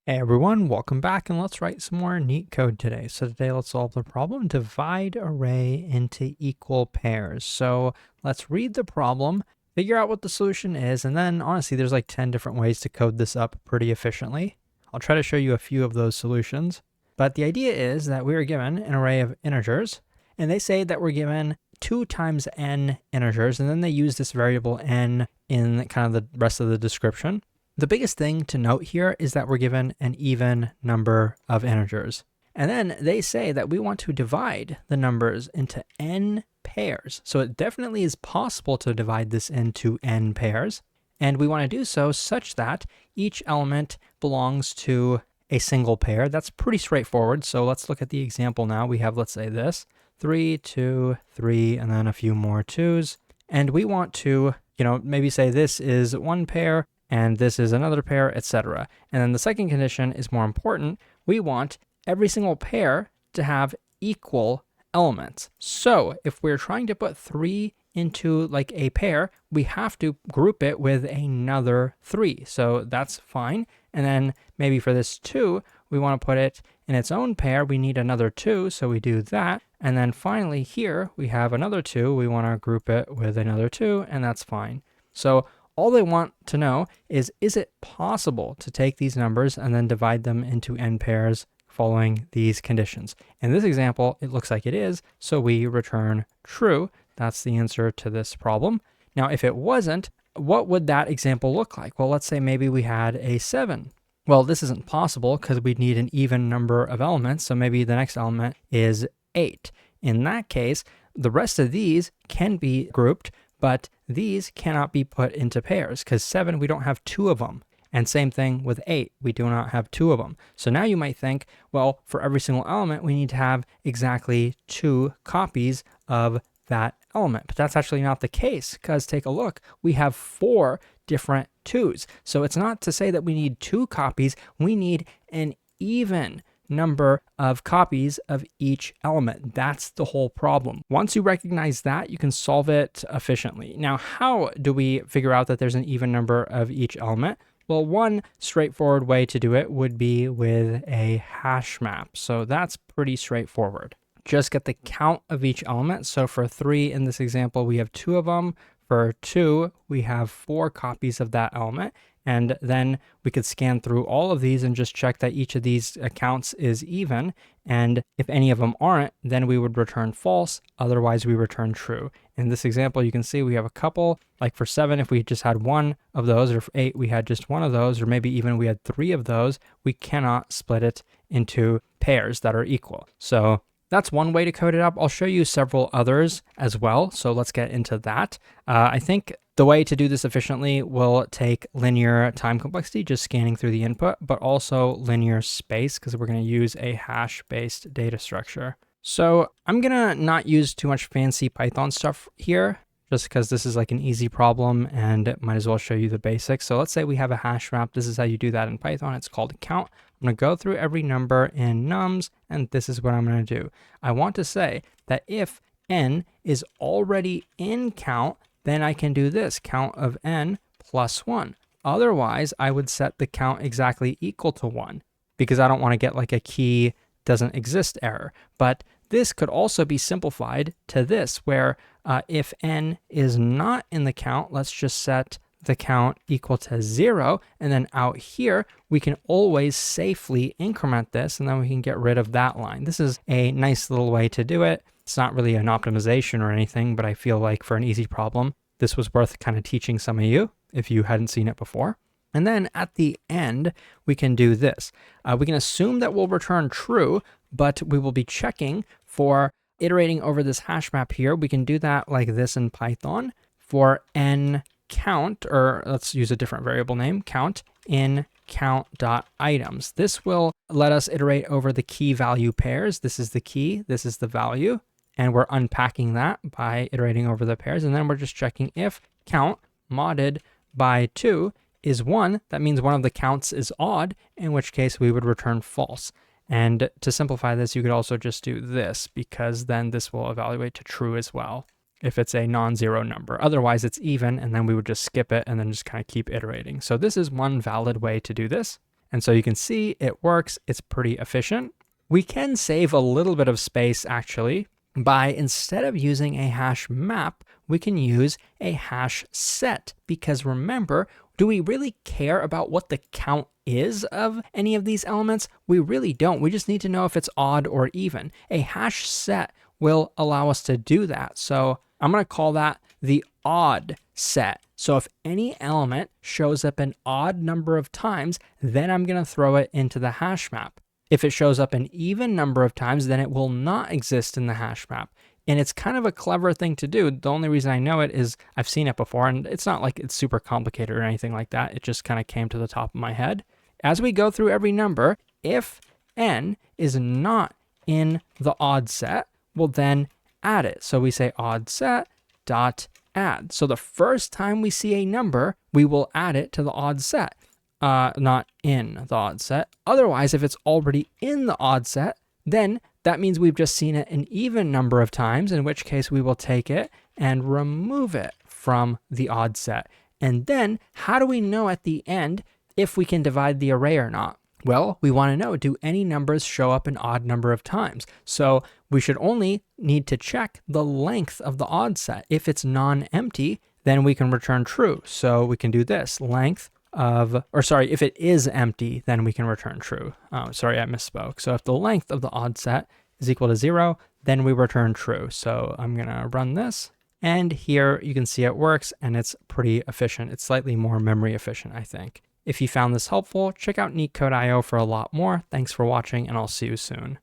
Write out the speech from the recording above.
Hey everyone, welcome back, and let's write some more neat code today. So today let's solve the problem, divide array into equal pairs. So let's read the problem, figure out what the solution is, and then honestly, there's like 10 different ways to code this up pretty efficiently. I'll try to show you a few of those solutions. But the idea is that we are given an array of integers, and they say that we're given 2 times n integers, and then they use this variable n in kind of the rest of the description. The biggest thing to note here is that we're given an even number of integers. And then they say that we want to divide the numbers into n pairs. So it definitely is possible to divide this into n pairs. And we want to do so such that each element belongs to a single pair. That's pretty straightforward. So let's look at the example now. We have, let's say this, 3, 2, 3, and then a few more 2s. And we want to, maybe say this is one pair, and this is another pair, etc. And then the second condition is more important. We want every single pair to have equal elements. So if we're trying to put 3 into like a pair, we have to group it with another 3. So that's fine. And then maybe for this 2, we want to put it in its own pair. We need another 2, so we do that. And then finally here, we have another 2. We want to group it with another 2, and that's fine. So all they want to know is it possible to take these numbers and then divide them into n pairs following these conditions? In this example, it looks like it is, so we return true. That's the answer to this problem. Now, if it wasn't, what would that example look like? Well, let's say maybe we had a 7. Well, this isn't possible because we'd need an even number of elements, so maybe the next element is 8. In that case, the rest of these can be grouped, but these cannot be put into pairs because 7, we don't have 2 of them. And same thing with 8, we do not have 2 of them. So now you might think, well, for every single element, we need to have exactly 2 copies of that element. But that's actually not the case because take a look, we have 4 different 2s. So it's not to say that we need 2 copies, we need an even number of copies of each element. That's the whole problem. Once you recognize that, you can solve it efficiently. Now, how do we figure out that there's an even number of each element? Well, one straightforward way to do it would be with a hash map. So that's pretty straightforward. Just get the count of each element. So for 3 in this example, we have 2 of them. For 2, we have 4 copies of that element. And then we could scan through all of these and just check that each of these counts is even. And if any of them aren't, then we would return false. Otherwise, we return true. In this example, you can see we have a couple. Like for 7, if we just had 1 of those, or for 8, we had just 1 of those, or maybe even we had 3 of those, we cannot split it into pairs that are equal. So that's one way to code it up. I'll show you several others as well. So let's get into that. I think the way to do this efficiently will take linear time complexity, just scanning through the input, but also linear space because we're going to use a hash-based data structure. So I'm going to not use too much fancy Python stuff here, just because this is like an easy problem and might as well show you the basics. So let's say we have a hash map. This is how you do that in Python. It's called a count. I'm going to go through every number in nums, and this is what I'm going to do. I want to say that if n is already in count, then I can do this, count of n plus 1. Otherwise, I would set the count exactly equal to 1 because I don't want to get like a key doesn't exist error. But this could also be simplified to this, where if n is not in the count, let's just set the count equal to 0. And then out here, we can always safely increment this, and then we can get rid of that line. This is a nice little way to do it. It's not really an optimization or anything, but I feel like for an easy problem, this was worth kind of teaching some of you if you hadn't seen it before. And then at the end, we can do this. We can assume that we'll return true, but we will be checking for iterating over this hash map here. We can do that like this in Python for n count, or let's use a different variable name, count in count.items. This will let us iterate over the key value pairs. This is the key, this is the value, and we're unpacking that by iterating over the pairs. And then we're just checking if count modded by 2 is 1, that means one of the counts is odd, in which case we would return false. And to simplify this, you could also just do this, because then this will evaluate to true as well if it's a non-zero number. Otherwise, it's even, and then we would just skip it and then just kind of keep iterating. So this is one valid way to do this. And so you can see it works. It's pretty efficient. We can save a little bit of space actually by, instead of using a hash map, we can use a hash set, because remember, do we really care about what the count is of any of these elements? We really don't. We just need to know if it's odd or even. A hash set will allow us to do that. So I'm going to call that the odd set. So if any element shows up an odd number of times, then I'm going to throw it into the hash map. If it shows up an even number of times, then it will not exist in the hash map. And it's kind of a clever thing to do. The only reason I know it is I've seen it before, and it's not like it's super complicated or anything like that. It just kind of came to the top of my head. As we go through every number, if n is not in the odd set, we'll then add it. So we say odd set dot add. So the first time we see a number, we will add it to the odd set. Not in the odd set. Otherwise, if it's already in the odd set, then that means we've just seen it an even number of times, in which case we will take it and remove it from the odd set. And then how do we know at the end if we can divide the array or not? Well, we want to know, do any numbers show up an odd number of times? So we should only need to check the length of the odd set. If it's non-empty, then we can return true. So we can do this, length of, or sorry, if it is empty, then we can return true. Sorry, I misspoke. So if the length of the odd set is equal to 0, then we return true. So I'm going to run this. And here you can see it works, and it's pretty efficient. It's slightly more memory efficient, I think. If you found this helpful, check out Leetcode.io for a lot more. Thanks for watching, and I'll see you soon.